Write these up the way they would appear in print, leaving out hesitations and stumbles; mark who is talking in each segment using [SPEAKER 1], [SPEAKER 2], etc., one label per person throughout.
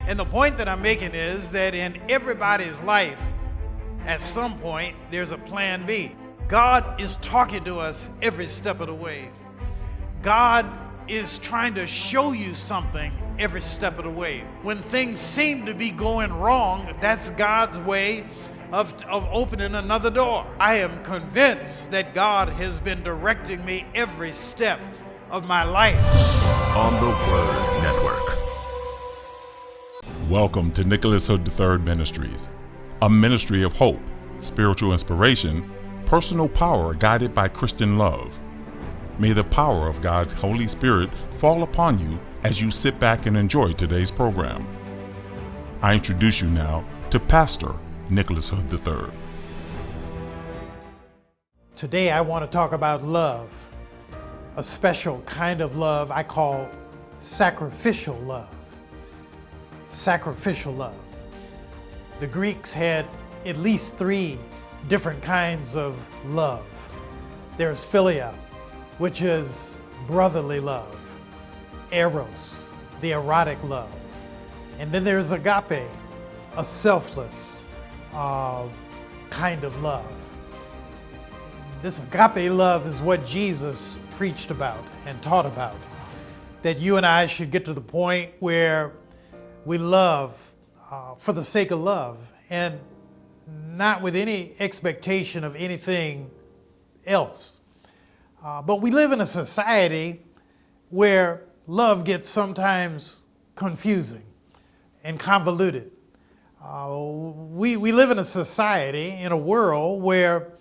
[SPEAKER 1] And the point that I'm making is that in everybody's life, at some point, there's a plan B. God is talking to us every step of the way. God is trying to show you something every step of the way. When things seem to be going wrong, that's God's way of opening another door. I am convinced that God has been directing me every step of my life.
[SPEAKER 2] On the Word Network.
[SPEAKER 3] Welcome to Nicholas Hood III Ministries, a ministry of hope, spiritual inspiration, personal power guided by Christian love. May the power of God's Holy Spirit fall upon you as you sit back and enjoy today's program. I introduce you now to Pastor Nicholas Hood III.
[SPEAKER 1] Today I want to talk about love, a special kind of love I call sacrificial love. Sacrificial love. The Greeks had at least three different kinds of love. There's philia, which is brotherly love, eros, the erotic love, and then there's agape, a selfless kind of love. This agape love is what Jesus preached about and taught about, that you and I should get to the point where we love for the sake of love and not with any expectation of anything else. But we live in a society where love gets sometimes confusing and convoluted. We live in a society, in a world where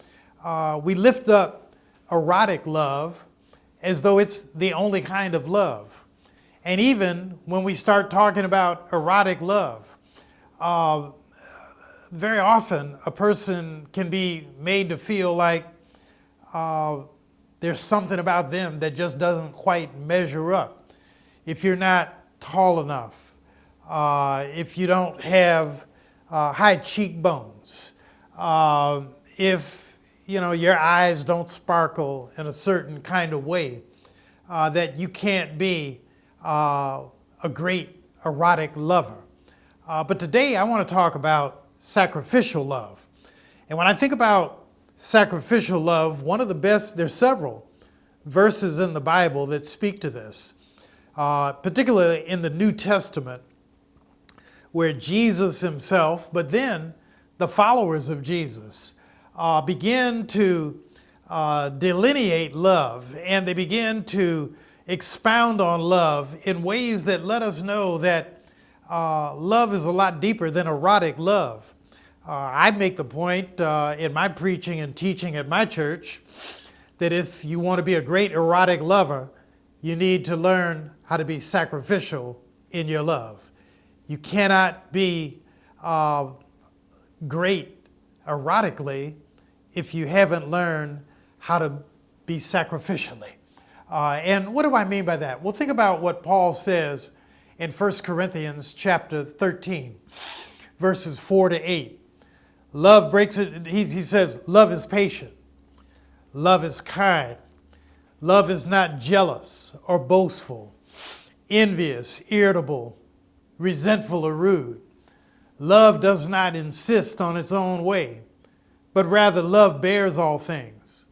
[SPEAKER 1] we lift up erotic love as though it's the only kind of love. And even when we start talking about erotic love, very often a person can be made to feel like there's something about them that just doesn't quite measure up. If you're not tall enough, if you don't have high cheekbones, if your eyes don't sparkle in a certain kind of way, that you can't be a great erotic lover. But today I want to talk about sacrificial love. And when I think about sacrificial love, there's several verses in the Bible that speak to this, particularly in the New Testament, where Jesus himself, but then the followers of Jesus, begin to delineate love, and they begin to expound on love in ways that let us know that love is a lot deeper than erotic love. I make the point in my preaching and teaching at my church that if you want to be a great erotic lover, you need to learn how to be sacrificial in your love. You cannot be great erotically if you haven't learned how to be sacrificially. And what do I mean by that? Well, think about what Paul says in 1 Corinthians chapter 13, verses 4 to 8. Love breaks it. He says, love is patient. Love is kind. Love is not jealous or boastful, envious, irritable, resentful, or rude. Love does not insist on its own way, but rather love bears all things,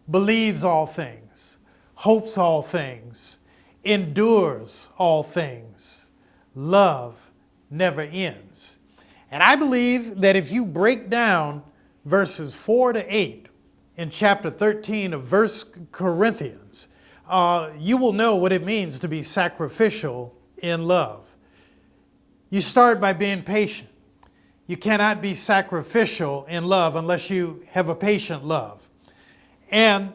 [SPEAKER 1] believes all things, hopes all things, endures all things. Love never ends. And I believe that if you break down verses 4 to 8 in chapter 13 of 1 Corinthians, you will know what it means to be sacrificial in love. You start by being patient. You cannot be sacrificial in love unless you have a patient love. And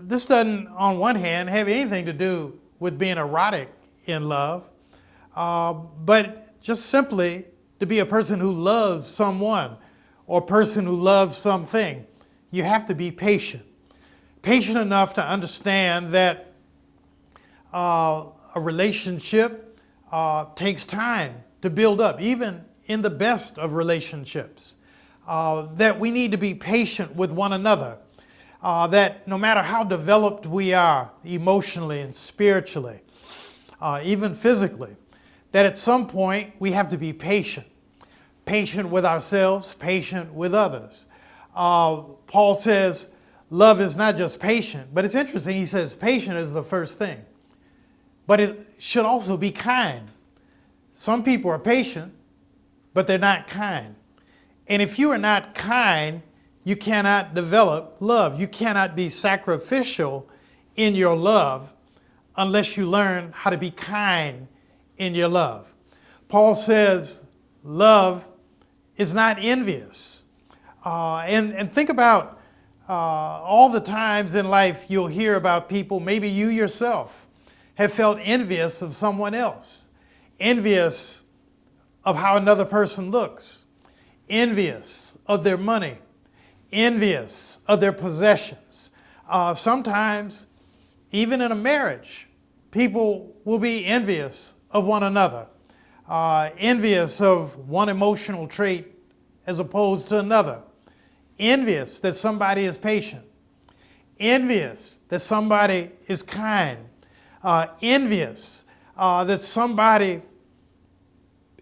[SPEAKER 1] this doesn't, on one hand, have anything to do with being erotic in love, but just simply to be a person who loves someone or a person who loves something, you have to be patient. Patient enough to understand that a relationship takes time to build up, even in the best of relationships. That we need to be patient with one another. That no matter how developed we are emotionally and spiritually, even physically, that at some point we have to be patient. Patient with ourselves, patient with others. Paul says love is not just patient, but it's interesting. He says patient is the first thing, but it should also be kind. Some people are patient, but they're not kind. And if you are not kind, you cannot develop love. You cannot be sacrificial in your love unless you learn how to be kind in your love. Paul says love is not envious. And think about all the times in life you'll hear about people, maybe you yourself have felt envious of someone else, envious of how another person looks, envious of their money, envious of their possessions. Sometimes, even in a marriage, people will be envious of one another, envious of one emotional trait as opposed to another, envious that somebody is patient, envious that somebody is kind, envious that somebody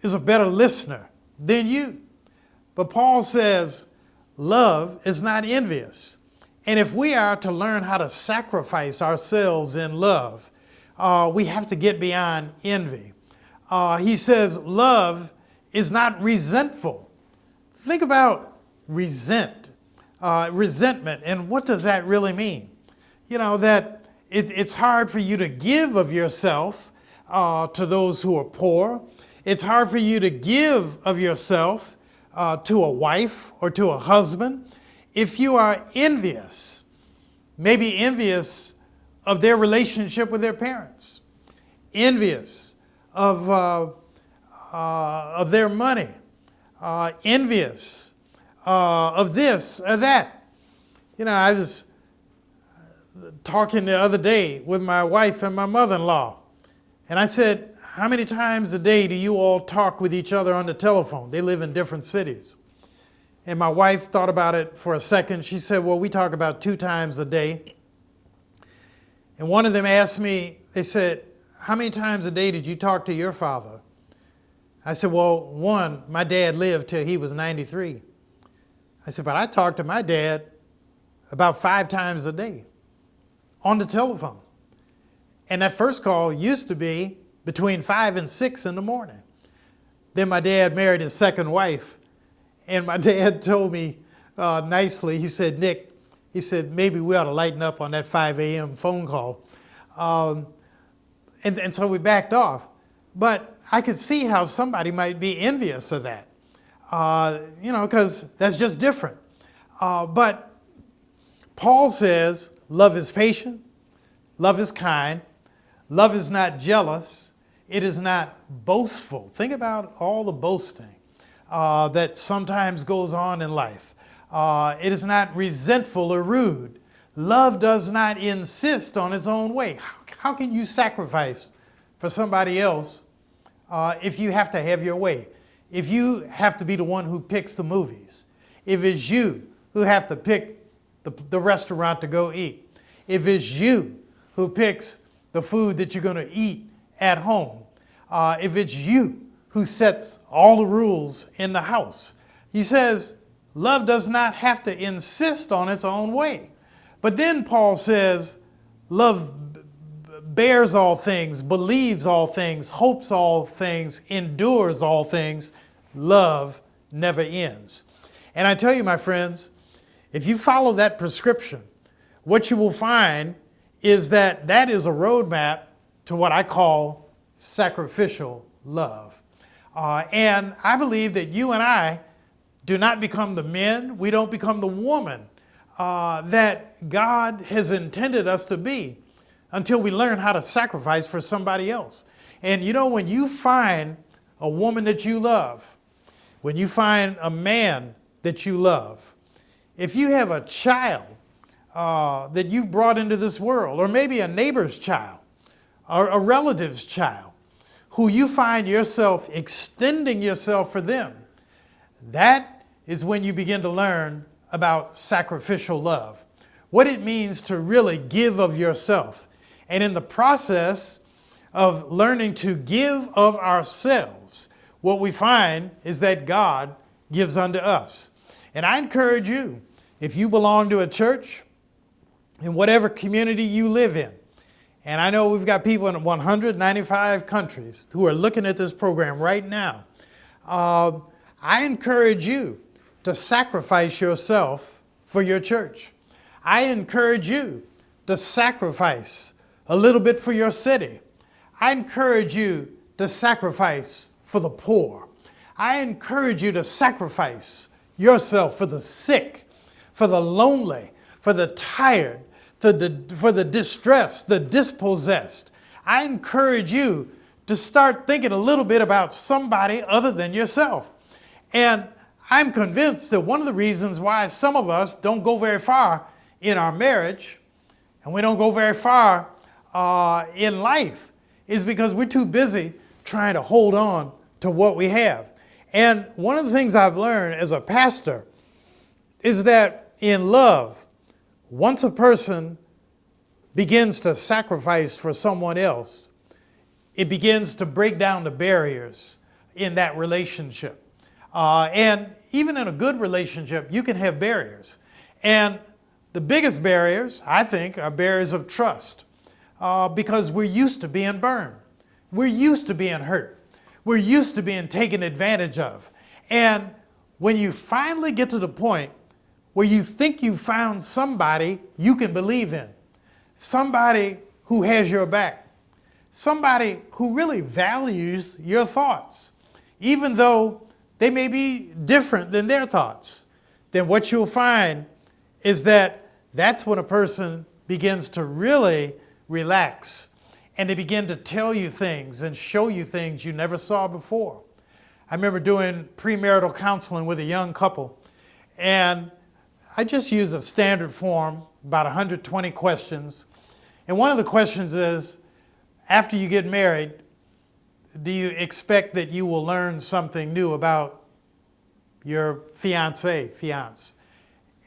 [SPEAKER 1] is a better listener than you. But Paul says love is not envious. And if we are to learn how to sacrifice ourselves in love, we have to get beyond envy. He says love is not resentful. Think about resentment, and what does that really mean? You know, that it's hard for you to give of yourself to those who are poor. It's hard for you to give of yourself to a wife or to a husband if you are envious, maybe envious of their relationship with their parents, envious of their money, envious of this or that. You know, I was talking the other day with my wife and my mother-in-law, and I said, how many times a day do you all talk with each other on the telephone? They live in different cities. And my wife thought about it for a second. She said, well, we talk about 2 times a day. And one of them asked me, they said, how many times a day did you talk to your father? I said, well, one, my dad lived till he was 93. I said, but I talked to my dad about 5 times a day on the telephone. And that first call used to be between 5 and 6 in the morning. Then my dad married his second wife, and my dad told me nicely, he said, Nick, he said, maybe we ought to lighten up on that 5 a.m. phone call. And so we backed off. But I could see how somebody might be envious of that, because that's just different. But Paul says love is patient, love is kind, love is not jealous, it is not boastful. Think about all the boasting that sometimes goes on in life. It is not resentful or rude. Love does not insist on its own way. How can you sacrifice for somebody else if you have to have your way? If you have to be the one who picks the movies? If it's you who have to pick the restaurant to go eat? If it's you who picks the food that you're going to eat at home? If it's you who sets all the rules in the house? He says love does not have to insist on its own way. But then Paul says love bears all things, believes all things, hopes all things, endures all things. Love never ends. And I tell you, my friends, if you follow that prescription, what you will find is that that is a roadmap to what I call sacrificial love. And I believe that you and I do not become the men, we don't become the woman that God has intended us to be until we learn how to sacrifice for somebody else. And you know, when you find a woman that you love, when you find a man that you love, if you have a child that you've brought into this world, or maybe a neighbor's child, or a relative's child, who you find yourself extending yourself for them, that is when you begin to learn about sacrificial love, what it means to really give of yourself. And in the process, of learning to give of ourselves, what we find is that God gives unto us. And I encourage you, if you belong to a church, in whatever community you live in, and I know we've got people in 195 countries who are looking at this program right now, I encourage you to sacrifice yourself for your church. I encourage you to sacrifice a little bit for your city. I encourage you to sacrifice for the poor. I encourage you to sacrifice yourself for the sick, for the lonely, for the tired, for the distressed, the dispossessed. I encourage you to start thinking a little bit about somebody other than yourself. And I'm convinced that one of the reasons why some of us don't go very far in our marriage and we don't go very far in life is because we're too busy trying to hold on to what we have. And one of the things I've learned as a pastor is that in love, once a person begins to sacrifice for someone else, it begins to break down the barriers in that relationship. And even in a good relationship, you can have barriers. And the biggest barriers, I think, are barriers of trust, because we're used to being burned. We're used to being hurt. We're used to being taken advantage of. And when you finally get to the point where you think you found somebody you can believe in, somebody who has your back, somebody who really values your thoughts, even though they may be different than their thoughts, then what you'll find is that that's when a person begins to really relax and they begin to tell you things and show you things you never saw before. I remember doing premarital counseling with a young couple, and I just use a standard form, about 120 questions. And one of the questions is, after you get married, do you expect that you will learn something new about your fiance?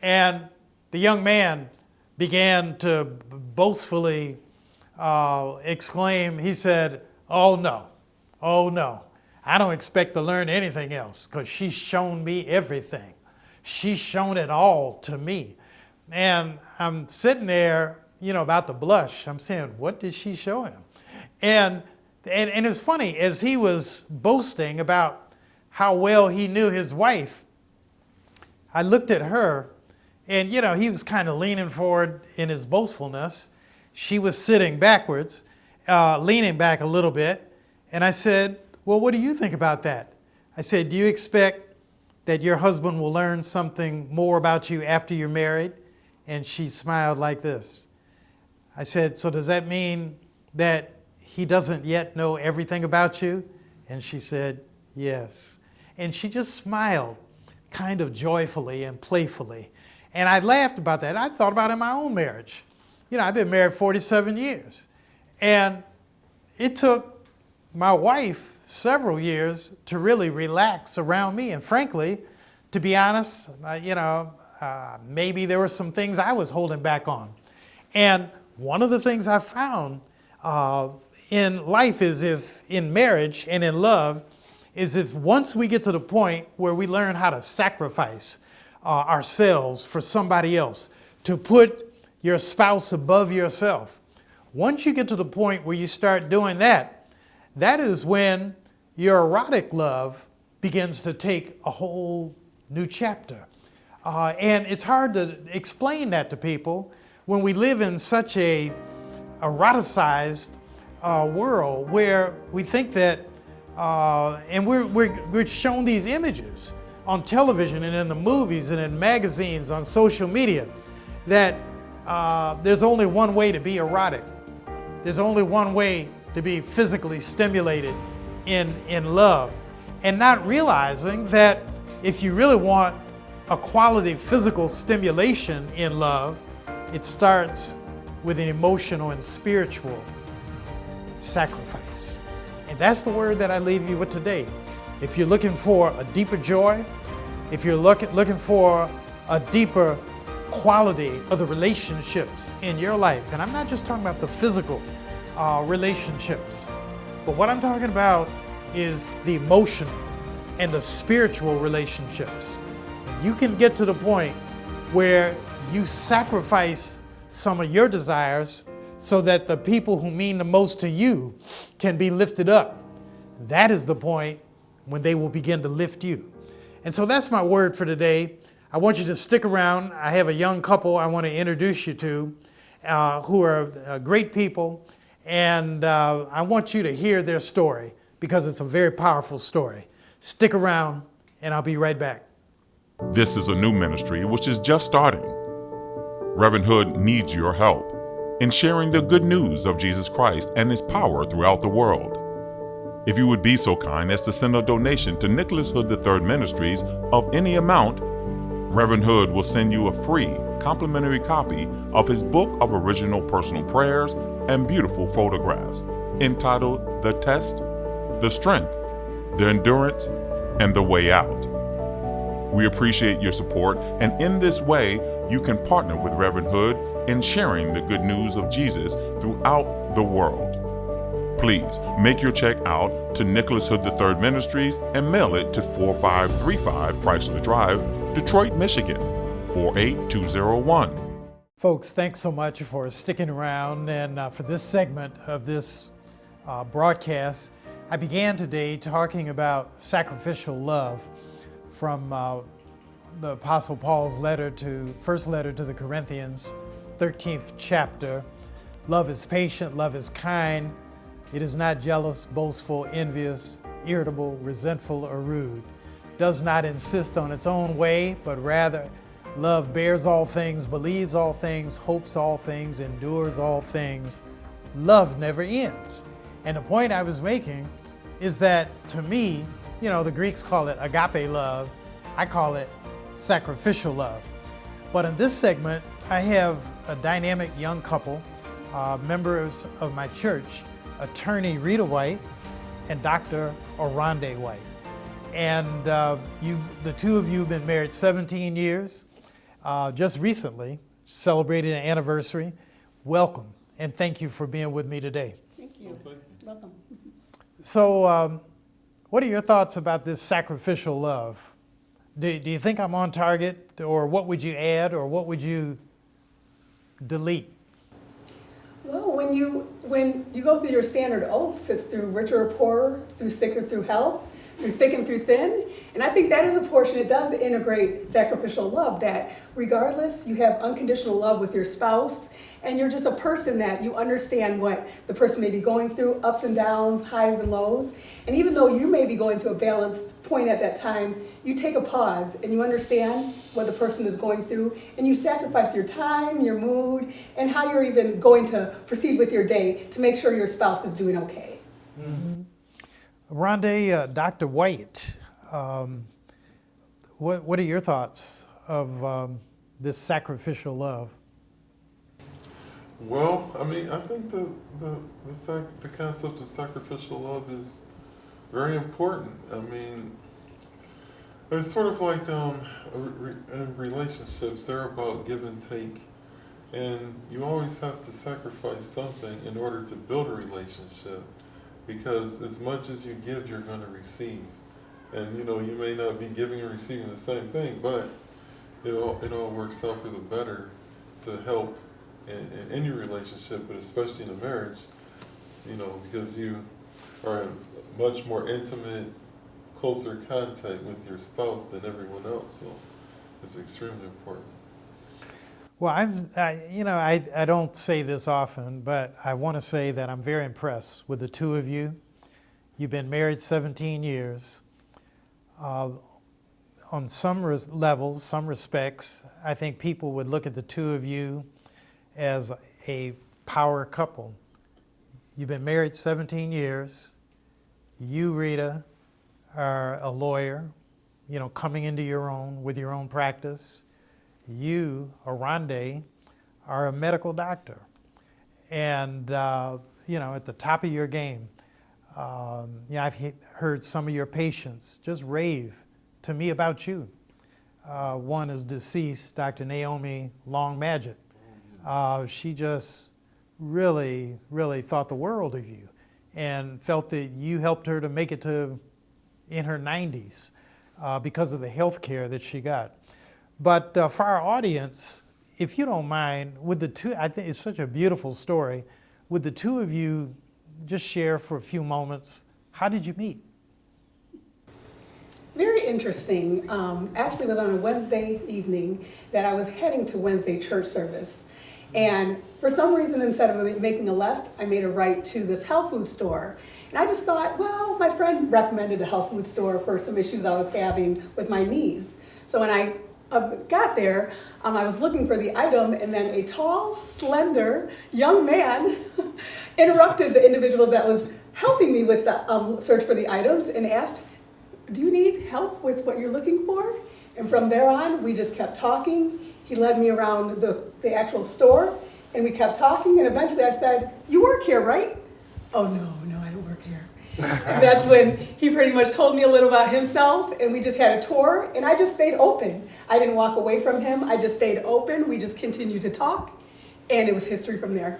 [SPEAKER 1] And the young man began to boastfully exclaim, he said, oh no, I don't expect to learn anything else because she's shown me everything. She's shown it all to me. And I'm sitting there, about to blush. I'm saying, what did she show him? And it's funny, as he was boasting about how well he knew his wife, I looked at her, and he was kind of leaning forward in his boastfulness. She was sitting backwards, leaning back a little bit. And I said, well, what do you think about that? I said, do you expect that your husband will learn something more about you after you're married? And she smiled like this. I said, so does that mean that he doesn't yet know everything about you? And she said, yes. And she just smiled kind of joyfully and playfully. And I laughed about that. I thought about it in my own marriage. I've been married 47 years. And it took my wife several years to really relax around me. And frankly, to be honest, maybe there were some things I was holding back on. And one of the things I found in life is, if in marriage and in love, is if once we get to the point where we learn how to sacrifice ourselves for somebody else, to put your spouse above yourself, once you get to the point where you start doing that, that is when your erotic love begins to take a whole new chapter. And it's hard to explain that to people when we live in such a eroticized world where we think that, and we're shown these images on television and in the movies and in magazines, on social media, that there's only one way to be erotic. There's only one way to be physically stimulated in love, and not realizing that if you really want a quality physical stimulation in love, it starts with an emotional and spiritual sacrifice. And that's the word that I leave you with today. If you're looking for a deeper joy, if you're looking for a deeper quality of the relationships in your life, and I'm not just talking about the physical relationships, But what I'm talking about is the emotional and the spiritual relationships. You can get to the point where you sacrifice some of your desires so that the people who mean the most to you can be lifted up. That is the point when they will begin to lift you. And so that's my word for today. I want you to stick around. I have a young couple I want to introduce you to who are great people. And I want you to hear their story because it's a very powerful story. Stick around and I'll be right back.
[SPEAKER 3] This is a new ministry which is just starting. Reverend Hood needs your help in sharing the good news of Jesus Christ and his power throughout the world. If you would be so kind as to send a donation to Nicholas Hood III Ministries of any amount, Reverend Hood will send you a free complimentary copy of his book of original personal prayers and beautiful photographs entitled The Test, The Strength, The Endurance, and The Way Out. We appreciate your support, and in this way, you can partner with Reverend Hood in sharing the good news of Jesus throughout the world. Please make your check out to Nicholas Hood III Ministries and mail it to 4535 Chrysler Drive, Detroit, Michigan, 48201.
[SPEAKER 1] Folks, thanks so much for sticking around and for this segment of this broadcast. I began today talking about sacrificial love from the Apostle Paul's first letter to the Corinthians, 13th chapter. Love is patient, love is kind. It is not jealous, boastful, envious, irritable, resentful, or rude. Does not insist on its own way, but rather love bears all things, believes all things, hopes all things, endures all things. Love never ends. And the point I was making is that to me, the Greeks call it agape love. I call it sacrificial love. But in this segment, I have a dynamic young couple, members of my church, attorney Rita White and Dr. Oronde White. And the two of you have been married 17 years. Just recently celebrated an anniversary. Welcome, and thank you for being with me today.
[SPEAKER 4] Thank you. Welcome.
[SPEAKER 1] So, what are your thoughts about this sacrificial love? Do you think I'm on target, or what would you add, or what would you delete?
[SPEAKER 4] Well, when you go through your standard oaths, it's through rich or poor, through sick or through health, through thick and through thin. And I think that is a portion, it does integrate sacrificial love, that regardless, you have unconditional love with your spouse, and you're just a person that you understand what the person may be going through, ups and downs, highs and lows. And even though you may be going through a balanced point at that time, you take a pause and you understand what the person is going through, and you sacrifice your time, your mood, and how you're even going to proceed with your day to make sure your spouse is doing okay.
[SPEAKER 1] Mm-hmm. Rhonda, Dr. White, what are your thoughts of this sacrificial love?
[SPEAKER 5] Well, I mean, I think the concept of sacrificial love is very important. I mean, it's sort of like in relationships, they're about give and take. And you always have to sacrifice something in order to build a relationship. Because as much as you give, you're going to receive. And you may not be giving and receiving the same thing, but it all works out for the better to help in any relationship, but especially in a marriage, because you are in much more intimate, closer contact with your spouse than everyone else. So it's extremely important.
[SPEAKER 1] Well, I don't say this often, but I want to say that I'm very impressed with the two of you. You've been married 17 years. On some levels, some respects, I think people would look at the two of you as a power couple. You've been married 17 years. You, Rita, are a lawyer, coming into your own with your own practice. You, Oronde, are a medical doctor. And, at the top of your game. I've heard some of your patients just rave to me about you. One is deceased, Dr. Naomi Long-Madgett. She just really, really thought the world of you. and felt that you helped her to make it to in her 90s because of the health care that she got. But for our audience, if you don't mind, would the two, I think it's such a beautiful story, would the two of you just share for a few moments, how did you meet?
[SPEAKER 4] Very interesting. Actually, it was on a Wednesday evening that I was heading to Wednesday church service. And for some reason, instead of making a left, I made a right to this health food store. And I just thought, well, my friend recommended a health food store for some issues I was having with my knees. So when I got there, I was looking for the item, and then a tall, slender young man interrupted the individual that was helping me with the search for the items and asked, "Do you need help with what you're looking for?" And from there on, we just kept talking. He led me around the actual store, and we kept talking, and eventually I said, "You work here, right?" "Oh, no, I don't work here." And that's when he pretty much told me a little about himself, and we just had a tour, and I just stayed open. I didn't walk away from him. I just stayed open. We just continued to talk, and it was history from there.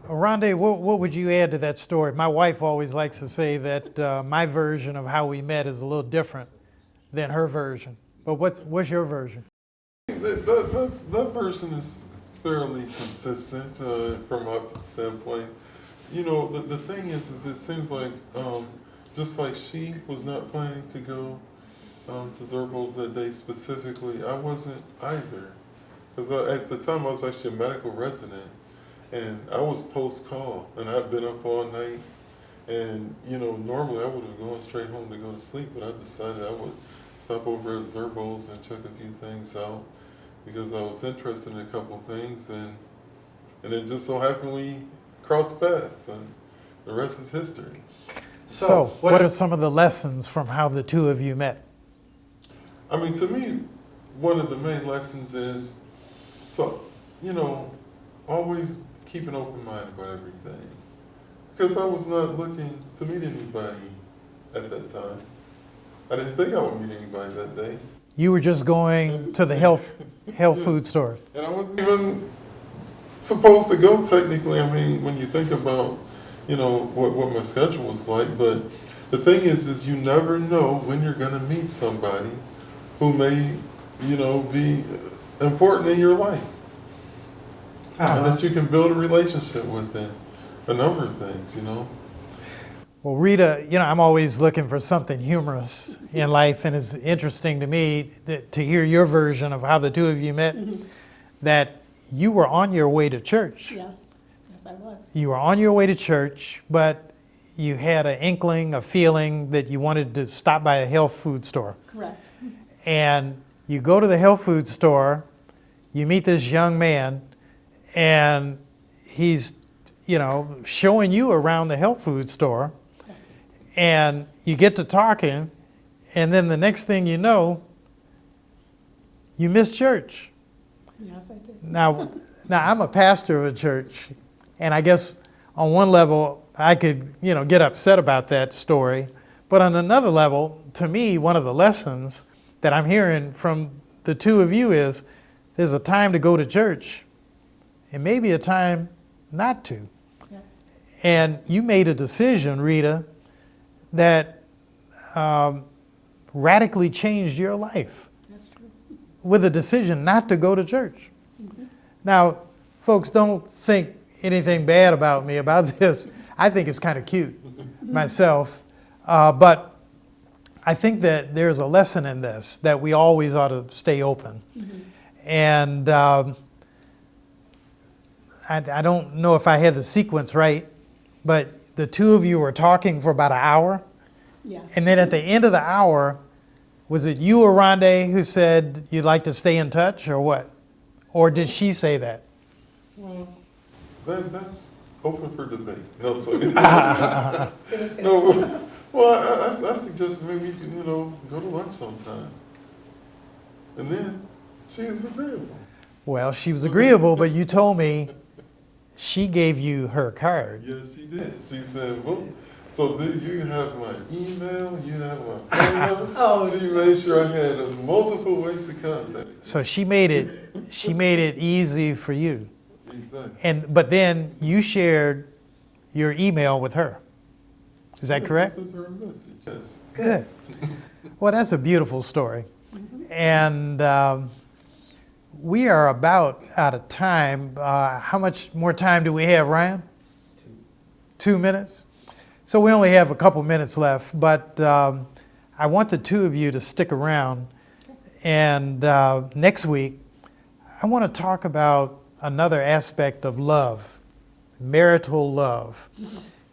[SPEAKER 1] Rondé, what would you add to that story? My wife always likes to say that my version of how we met is a little different than her version. But what's your version?
[SPEAKER 5] That version is fairly consistent from my standpoint. You know, the thing is it seems like just like she was not planning to go to Zerbos that day specifically, I wasn't either. Because at the time I was actually a medical resident, and I was post-call, and I'd been up all night, and you know, normally I would have gone straight home to go to sleep, but I decided I would stop over at Zerbos and check a few things out because I was interested in a couple things, and it just so happened we crossed paths, and the rest is history.
[SPEAKER 1] So what are some of the lessons from how the two of you met?
[SPEAKER 5] I mean, to me, one of the main lessons is to, you know, always keep an open mind about everything. Because I was not looking to meet anybody at that time. I didn't think I would meet anybody that day.
[SPEAKER 1] You were just going to the health food store.
[SPEAKER 5] And I wasn't even supposed to go technically. I mean, when you think about, you know, what my schedule was like, but the thing is you never know when you're going to meet somebody who may, you know, be important in your life. And that you can build a relationship with them, a number of things, you know.
[SPEAKER 1] Well, Rita, you know, I'm always looking for something humorous in life, and it's interesting to me to hear your version of how the two of you met, that you were on your way to church.
[SPEAKER 4] Yes, I was.
[SPEAKER 1] You were on your way to church, but you had an inkling, a feeling that you wanted to stop by a health food store.
[SPEAKER 4] Correct.
[SPEAKER 1] And you go to the health food store, you meet this young man, and he's, you know, showing you around the health food store, and you get to talking, and then the next thing you know, you miss church.
[SPEAKER 4] Yes, I did.
[SPEAKER 1] Now I'm a pastor of a church, and I guess on one level I could, you know, get upset about that story, but on another level, to me, one of the lessons that I'm hearing from the two of you is there's a time to go to church, and maybe a time not to.
[SPEAKER 4] Yes.
[SPEAKER 1] And you made a decision, Rita, that radically changed your life.
[SPEAKER 4] That's true.
[SPEAKER 1] With a decision not to go to church. Now, folks, don't think anything bad about me about this. I think it's kind of cute myself. But I think that there's a lesson in this, that we always ought to stay open. And I don't know if I had the sequence right, but the two of you were talking for about an hour.
[SPEAKER 4] Yes.
[SPEAKER 1] And then at the end of the hour, was it you or Rondé who said you'd like to stay in touch, or what? Or did she say that?
[SPEAKER 5] Well, that's open for debate. No, sorry. No, well, I suggest maybe you can, you know, go to lunch sometime. And then she was agreeable.
[SPEAKER 1] Well, she was agreeable, but you told me she gave you her card.
[SPEAKER 5] Yes, she did. She said, well, so you have my email, you have my phone number.
[SPEAKER 4] Oh.
[SPEAKER 5] She made sure I had multiple ways to contact you.
[SPEAKER 1] So she made it easy for you.
[SPEAKER 5] Exactly.
[SPEAKER 1] But then you shared your email with her. Is that
[SPEAKER 5] Yes,
[SPEAKER 1] correct?
[SPEAKER 5] I sent her a message, yes.
[SPEAKER 1] Good. Well, that's a beautiful story. And we are about out of time. How much more time do we have, Ryan? 2 minutes? So we only have a couple minutes left, but I want the two of you to stick around. And next week, I want to talk about another aspect of love, marital love.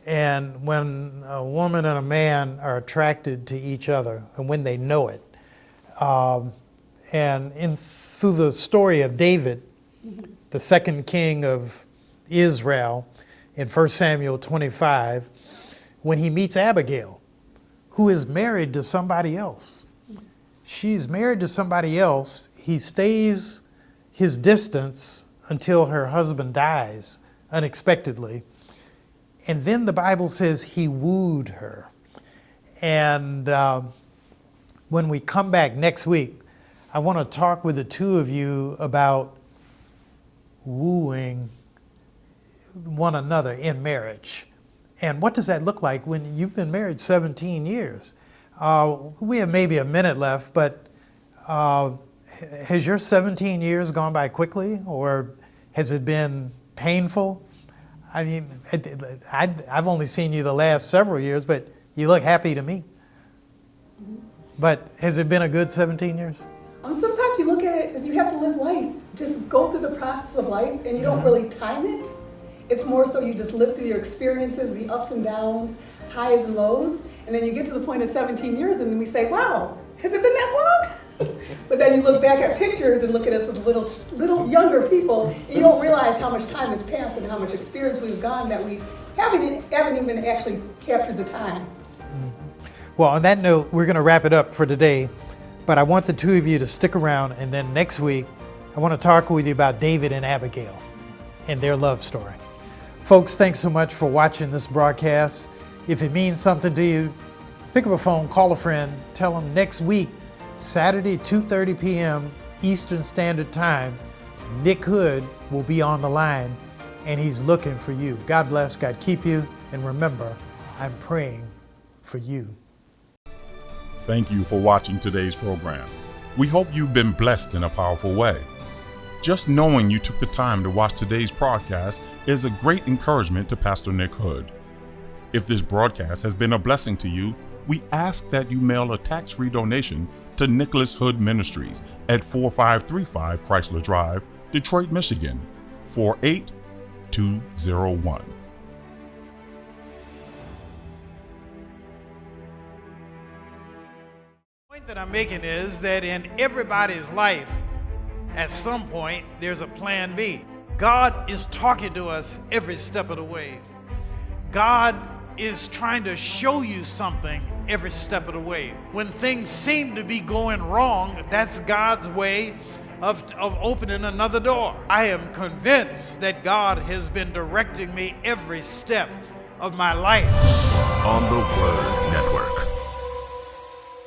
[SPEAKER 1] And when a woman and a man are attracted to each other and when they know it. And through the story of David, the second king of Israel, in 1 Samuel 25, when he meets Abigail, who is married to somebody else. She's married to somebody else. He stays his distance until her husband dies unexpectedly. And then the Bible says he wooed her. And when we come back next week, I want to talk with the two of you about wooing one another in marriage. And what does that look like when you've been married 17 years? We have maybe a minute left, but has your 17 years gone by quickly, or has it been painful? I mean, I've only seen you the last several years, but you look happy to me. But has it been a good 17 years?
[SPEAKER 4] Sometimes you look at it as you have to live life. Just go through the process of life, and you don't really time it. It's more so you just live through your experiences, the ups and downs, highs and lows, and then you get to the point of 17 years, and then we say, wow, has it been that long? But then you look back at pictures and look at us as little younger people, and you don't realize how much time has passed and how much experience we've gone that we haven't even actually captured the time.
[SPEAKER 1] Well, on that note, we're going to wrap it up for today. But I want the two of you to stick around, and then next week, I want to talk with you about David and Abigail and their love story. Folks, thanks so much for watching this broadcast. If it means something to you, pick up a phone, call a friend, tell them next week, Saturday, 2:30 p.m. Eastern Standard Time, Nick Hood will be on the line, and he's looking for you. God bless, God keep you, and remember, I'm praying for you.
[SPEAKER 3] Thank you for watching today's program. We hope you've been blessed in a powerful way. Just knowing you took the time to watch today's broadcast is a great encouragement to Pastor Nick Hood. If this broadcast has been a blessing to you, we ask that you mail a tax-free donation to Nicholas Hood Ministries at 4535 Chrysler Drive, Detroit, Michigan, 48201.
[SPEAKER 1] The point that I'm making is that in everybody's life, at some point, there's a plan B. God is talking to us every step of the way. God is trying to show you something every step of the way. When things seem to be going wrong, that's God's way of opening another door. I am convinced that God has been directing me every step of my life.
[SPEAKER 2] On the Word